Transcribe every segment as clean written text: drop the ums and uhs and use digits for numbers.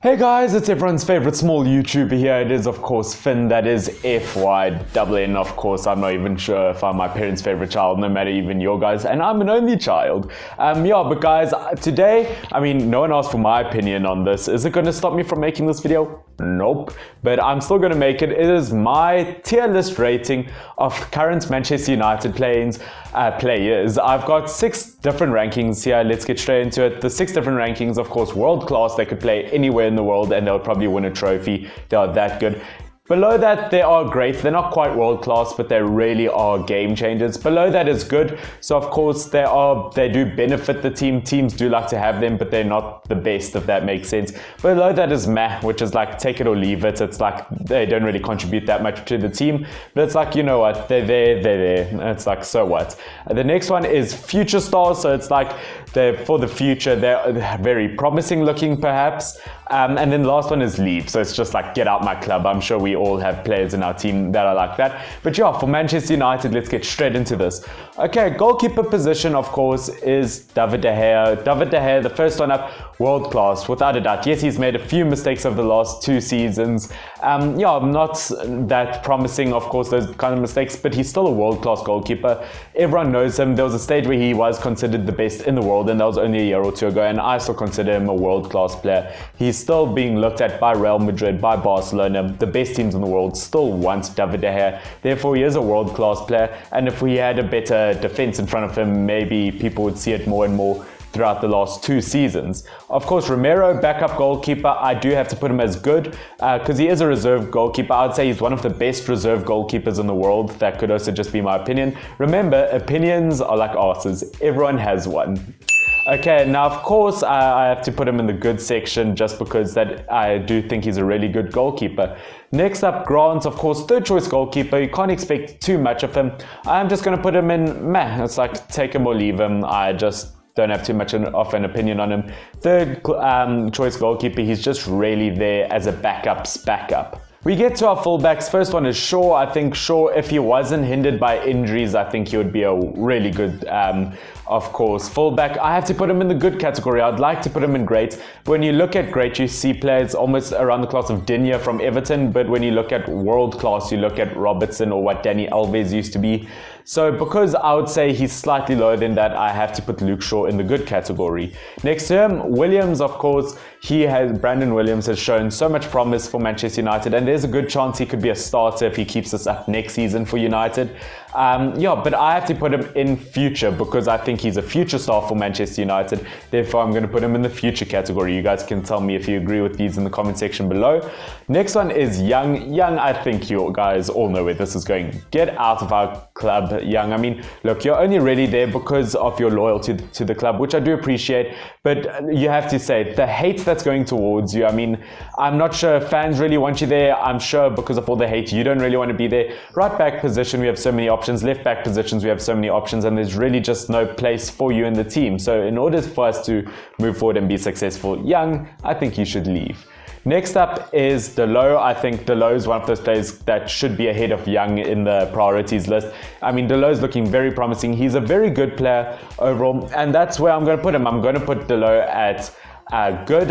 Hey guys, it's everyone's favorite small YouTuber here. It is of course Finn, that is FYNN. Of course, I'm not even sure if I'm my parents' favorite child, no matter even your guys, and I'm an only child. But guys, today, no one asked for my opinion on this. Is it going to stop me from making this video? Nope, but I'm still going to make it. It is my tier list rating of current Manchester United players. I've got 6 different rankings here. Let's get straight into it. The 6 different rankings, of course, world class. They could play anywhere in the world and they'll probably win a trophy. They are that good. Below that, they are great. They're not quite world class, but they really are game changers. Below that is good. So of course they do benefit the team. Teams do like to have them, but they're not the best, if that makes sense. Below that is meh, which is like take it or leave it. It's like they don't really contribute that much to the team, but it's like, you know what, they're there. It's like, so what? The next one is future stars. So it's like they're for the future. They're very promising looking, perhaps. And then the last one is leave. So it's just like, get out my club. I'm sure we all have players in our team that are like that. But yeah, for Manchester United, let's get straight into this. Okay, goalkeeper position, of course, is David De Gea. David De Gea, the first one up, world class, without a doubt. Yes, he's made a few mistakes over the last 2 seasons. Not that promising, of course, those kind of mistakes, but he's still a world-class goalkeeper. Everyone knows him. There was a stage where he was considered the best in the world, and that was only a year or 2 ago, and I still consider him a world-class player. He's still being looked at by Real Madrid, by Barcelona. The best teams in the world still want David De Gea. Therefore, he is a world-class player, and if we had a better defense in front of him, maybe people would see it more and more throughout the last 2 seasons. Of course, Romero, backup goalkeeper, I do have to put him as good because he is a reserve goalkeeper. I would say he's one of the best reserve goalkeepers in the world. That could also just be my opinion. Remember, opinions are like asses. Everyone has one. Okay, now of course I have to put him in the good section just because that I do think he's a really good goalkeeper. Next up, Grant, of course, 3rd choice goalkeeper. You can't expect too much of him. I'm just going to put him in meh. It's like take him or leave him. I just don't have too much of an opinion on him. 3rd choice goalkeeper, he's just really there as a backup's backup. We get to our fullbacks. First one is Shaw. I think Shaw, if he wasn't hindered by injuries, I think he would be a really good, of course, fullback. I have to put him in the good category. I'd like to put him in great. When you look at great, you see players almost around the class of Digne from Everton, but when you look at world class, you look at Robertson or what Dani Alves used to be. So because I would say he's slightly lower than that, I have to put Luke Shaw in the good category. Next to him, Williams, of course, Brandon Williams has shown so much promise for Manchester United, and there's a good chance he could be a starter if he keeps this up next season for United. But I have to put him in future because I think he's a future star for Manchester United. Therefore, I'm going to put him in the future category. You guys can tell me if you agree with these in the comment section below. Next one is Young. Young, I think you guys all know where this is going. Get out of our club, Young. Look, you're only really there because of your loyalty to the club, which I do appreciate, but you have to say the hate that's going towards you. I'm not sure if fans really want you there. I'm sure because of all the hate, you don't really want to be there. Right back position, we have so many options. Left back positions, we have so many options, and there's really just no place for you in the team. So in order for us to move forward and be successful, Young, I think you should leave. Next up is Dalot. I think Dalot is one of those players that should be ahead of Young in the priorities list. Dalot is looking very promising. He's a very good player overall, and that's where I'm going to put him. I'm going to put Dalot at good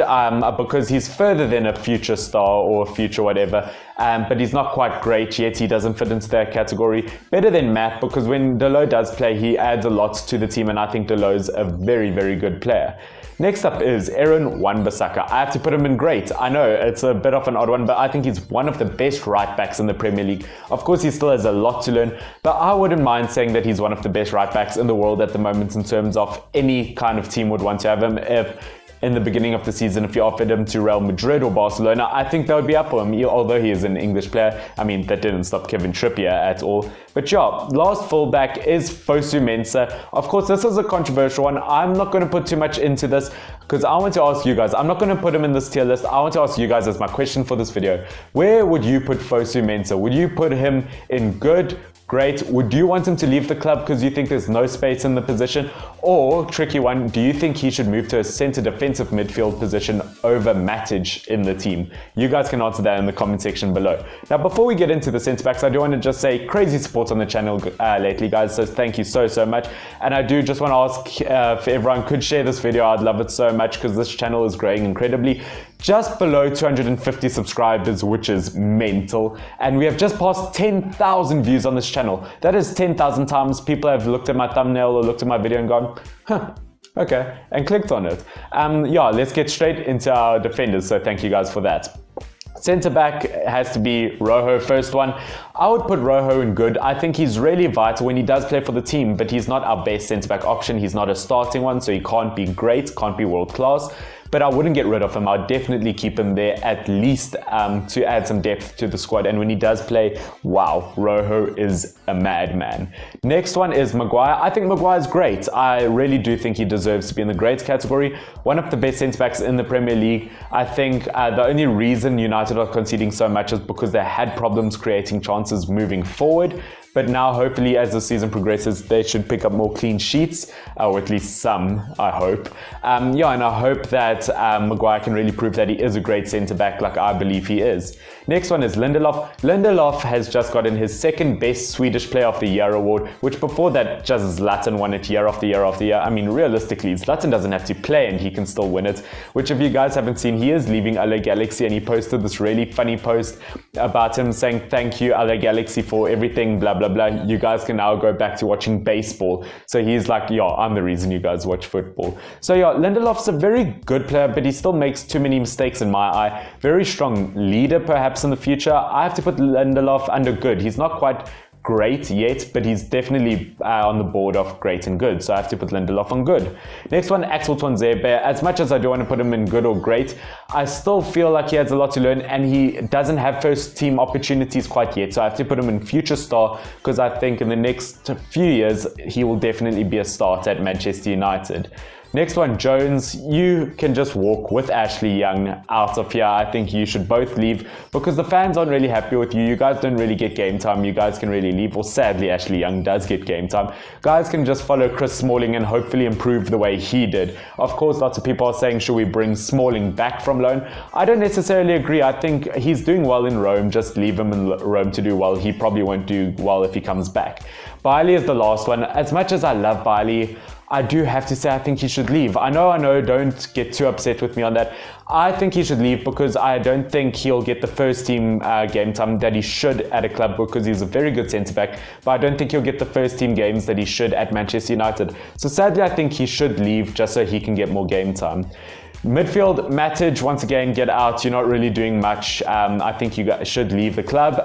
because he's further than a future star or a future whatever, but he's not quite great yet. He doesn't fit into that category. Better than Matt, because when Dalot does play, he adds a lot to the team, and I think Dalot's a very, very good player. Next up is Aaron Wan-Bissaka. I have to put him in great. I know it's a bit of an odd one, but I think he's one of the best right backs in the Premier League. Of course, he still has a lot to learn, but I wouldn't mind saying that he's one of the best right backs in the world at the moment in terms of any kind of team would want to have him. If in the beginning of the season, if you offered him to Real Madrid or Barcelona, I think that would be up for him, although he is an English player. That didn't stop Kevin Trippier at all. But yeah, last fullback is Fosu Mensah. Of course, this is a controversial one. I'm not going to put too much into this because I want to ask you guys. I'm not going to put him in this tier list. I want to ask you guys as my question for this video. Where would you put Fosu Mensah? Would you put him in good, great? Would you want him to leave the club because you think there's no space in the position? Or, tricky one, do you think he should move to a centre defensive midfield position over Matic in the team? You guys can answer that in the comment section below. Now, before we get into the centre backs, I do want to just say crazy support on the channel lately, guys. So thank you so much. And I do just want to ask if everyone could share this video. I'd love it so much because this channel is growing incredibly. just below 250 subscribers, which is mental. And we have just passed 10,000 views on this channel. That is 10,000 times people have looked at my thumbnail or looked at my video and gone, huh, okay, and clicked on it. Yeah, let's get straight into our defenders. So thank you guys for that. Centre back has to be Rojo, first one. I would put Rojo in good. I think he's really vital when he does play for the team, but he's not our best centre back option. He's not a starting one, so he can't be great, can't be world class. But I wouldn't get rid of him. I'd definitely keep him there at least to add some depth to the squad. And when he does play, wow, Rojo is a madman. Next one is Maguire. I think Maguire's great. I really do think he deserves to be in the great category. One of the best centre-backs in the Premier League. I think the only reason United are conceding so much is because they had problems creating chances moving forward. But now, hopefully, as the season progresses, they should pick up more clean sheets, or at least some, I hope. Yeah, and I hope that Maguire can really prove that he is a great centre-back like I believe he is. Next one is Lindelof. Lindelof has just gotten his second best Swedish Player of the Year award, which before that, just Zlatan won it year after year after year. I mean, realistically, Zlatan doesn't have to play and he can still win it, which if you guys haven't seen, he is leaving LA Galaxy, and he posted this really funny post about him saying, thank you, LA Galaxy, for everything, blah, blah, blah. You guys can now go back to watching baseball. So he's like, yeah, I'm the reason you guys watch football. So yeah, Lindelof's a very good player, but he still makes too many mistakes in my eye. Very strong leader perhaps in the future. I have to put Lindelof under good. He's not quite great yet, but he's definitely on the board of great and good, so I have to put Lindelof on good. Next one, Axel Tuanzebe. As much as I do want to put him in good or great, I still feel like he has a lot to learn, and he doesn't have first team opportunities quite yet, so I have to put him in future star, because I think in the next few years he will definitely be a start at Manchester United. Next one, Jones. You can just walk with Ashley Young out of here. I think you should both leave because the fans aren't really happy with you. You guys don't really get game time. You guys can really leave. Well, sadly, Ashley Young does get game time. Guys can just follow Chris Smalling and hopefully improve the way he did. Of course, lots of people are saying, should we bring Smalling back from loan? I don't necessarily agree. I think he's doing well in Rome. Just leave him in Rome to do well. He probably won't do well if he comes back. Bailey is the last one. As much as I love Bailey, I do have to say I think he should leave. I know, don't get too upset with me on that. I think he should leave because I don't think he'll get the first team game time that he should at a club, because he's a very good centre-back, but I don't think he'll get the first team games that he should at Manchester United. So sadly, I think he should leave just so he can get more game time. Midfield, Matic, once again, get out. You're not really doing much. I think you guys should leave the club.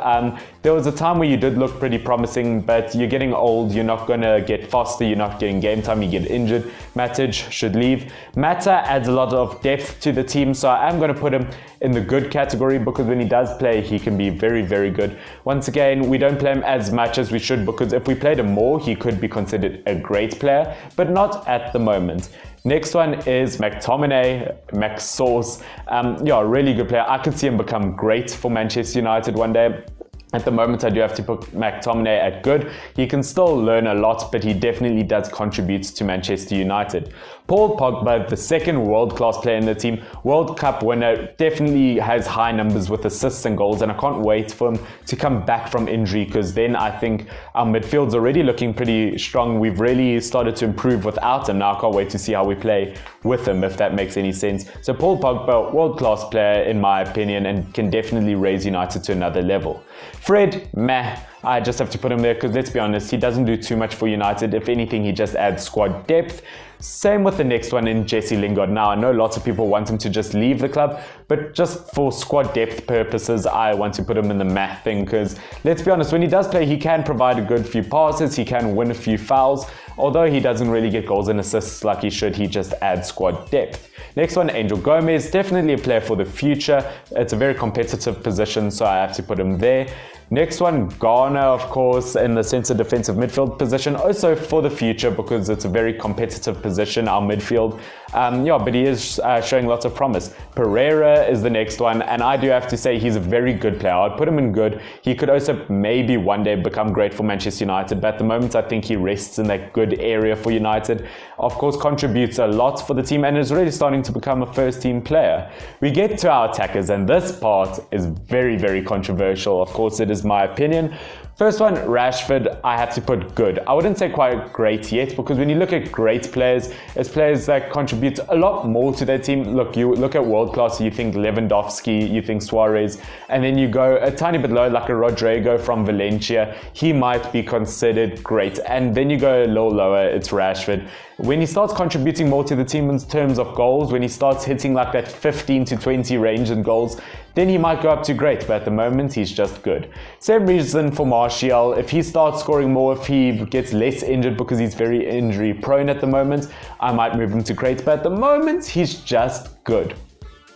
There was a time where you did look pretty promising, but you're getting old. You're not going to get faster. You're not getting game time. You get injured. Matic should leave. Mata adds a lot of depth to the team, so I'm going to put him in the good category because when he does play, he can be very, very good. Once again, we don't play him as much as we should because if we played him more, he could be considered a great player, but not at the moment. Next one is McTominay, Max Sauce. Yeah, really good player. I could see him become great for Manchester United one day. At the moment, I do have to put McTominay at good. He can still learn a lot, but he definitely does contribute to Manchester United. Paul Pogba, the second world-class player in the team, World Cup winner, definitely has high numbers with assists and goals, and I can't wait for him to come back from injury because then I think our midfield's already looking pretty strong. We've really started to improve without him. Now I can't wait to see how we play with him, if that makes any sense. So Paul Pogba, world-class player in my opinion, and can definitely raise United to another level. Fred, meh. I just have to put him there because let's be honest, he doesn't do too much for United. If anything, he just adds squad depth. Same with the next one in Jesse Lingard. Now, I know lots of people want him to just leave the club, but just for squad depth purposes, I want to put him in the math thing because let's be honest, when he does play, he can provide a good few passes, he can win a few fouls. Although he doesn't really get goals and assists like he should, he just adds squad depth. Next one, Angel Gomez, definitely a player for the future. It's a very competitive position, so I have to put him there. Next one, Garner, of course, in the centre defensive midfield position, also for the future because it's a very competitive position, our midfield. Yeah, but he is showing lots of promise. Pereira is the next one, and I do have to say he's a very good player. I'd put him in good. He could also maybe one day become great for Manchester United, but at the moment I think he rests in that good area for United. Of course, contributes a lot for the team and is really starting to become a first-team player. We get to our attackers, and this part is very, very controversial. Of course, it is is my opinion. First one, Rashford, I have to put good. I wouldn't say quite great yet, because when you look at great players, it's players that contribute a lot more to their team. Look, you look at world class, you think Lewandowski, you think Suarez, and then you go a tiny bit lower, like a Rodrigo from Valencia. He might be considered great. And then you go a little lower, it's Rashford. When he starts contributing more to the team in terms of goals, when he starts hitting like that 15 to 20 range in goals, then he might go up to great, but at the moment he's just good. Same reason for Martial. If he starts scoring more, if he gets less injured, because he's very injury prone at the moment, I might move him to great, but at the moment he's just good.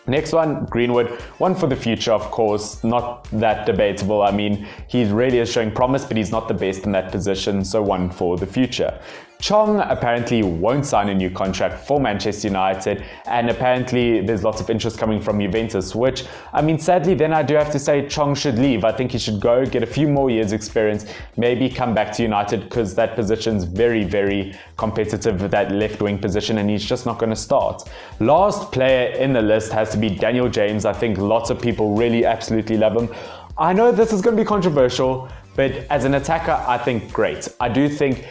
Next one, Greenwood. One for the future, of course, not that debatable. I mean, he really is showing promise, but he's not the best in that position, so one for the future. Chong apparently won't sign a new contract for Manchester United, and apparently there's lots of interest coming from Juventus, which, I mean, sadly, then I do have to say Chong should leave. I think he should go, get a few more years experience, maybe come back to United, because that position's very, very competitive with that left wing position, and he's just not going to start. Last player in the list has to be Daniel James. I think lots of people really absolutely love him. I know this is going to be controversial, but as an attacker, I think great. I do think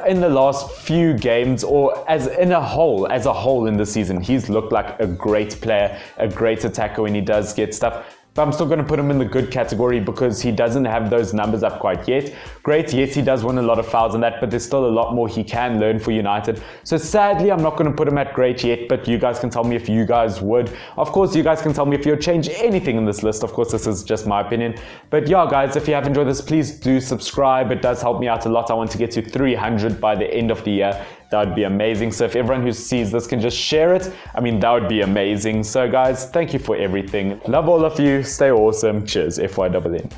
in the last few games, or as a whole in the season, he's looked like a great player, a great attacker when he does get stuff. But I'm still going to put him in the good category, because he doesn't have those numbers up quite yet. Great, yes, he does win a lot of fouls and that, but there's still a lot more he can learn for United. So sadly, I'm not going to put him at great yet, but you guys can tell me if you guys would. Of course, you guys can tell me if you'll change anything in this list. Of course, this is just my opinion. But yeah, guys, if you have enjoyed this, please do subscribe. It does help me out a lot. I want to get to 300 by the end of the year. That would be amazing. So if everyone who sees this can just share it, I mean, that would be amazing. So guys, thank you for everything. Love all of you. Stay awesome. Cheers. FYNN.